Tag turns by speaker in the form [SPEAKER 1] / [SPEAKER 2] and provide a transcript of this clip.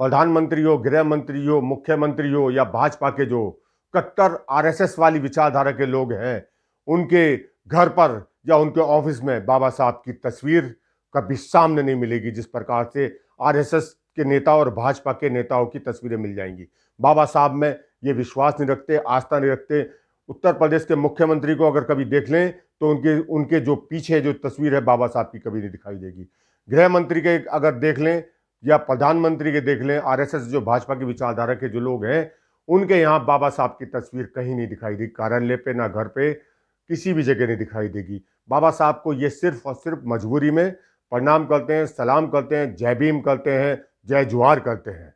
[SPEAKER 1] प्रधानमंत्री हो, गृह मंत्री हो, मुख्यमंत्री हो या भाजपा के जो कट्टर आरएसएस वाली विचारधारा के लोग हैं, उनके घर पर या उनके ऑफिस में बाबा साहब की तस्वीर कभी सामने नहीं मिलेगी जिस प्रकार से आरएसएस के नेता और भाजपा के नेताओं की तस्वीरें मिल जाएंगी। बाबा साहब में ये विश्वास नहीं रखते, आस्था नहीं रखते। उत्तर प्रदेश के मुख्यमंत्री को अगर कभी देख लें तो उनके जो पीछे जो तस्वीर है बाबा साहब की कभी नहीं दिखाई देगी। गृह मंत्री के अगर देख लें या प्रधानमंत्री के देख लें, आरएसएस जो भाजपा की विचारधारा के जो लोग हैं, उनके यहाँ बाबा साहब की तस्वीर कहीं नहीं दिखाई देगी। कार्यालय पे ना घर पे, किसी भी जगह नहीं दिखाई देगी। बाबा साहब को ये सिर्फ और सिर्फ मजबूरी में प्रणाम करते हैं, सलाम करते हैं, जय भीम करते हैं, जय जोहार करते हैं।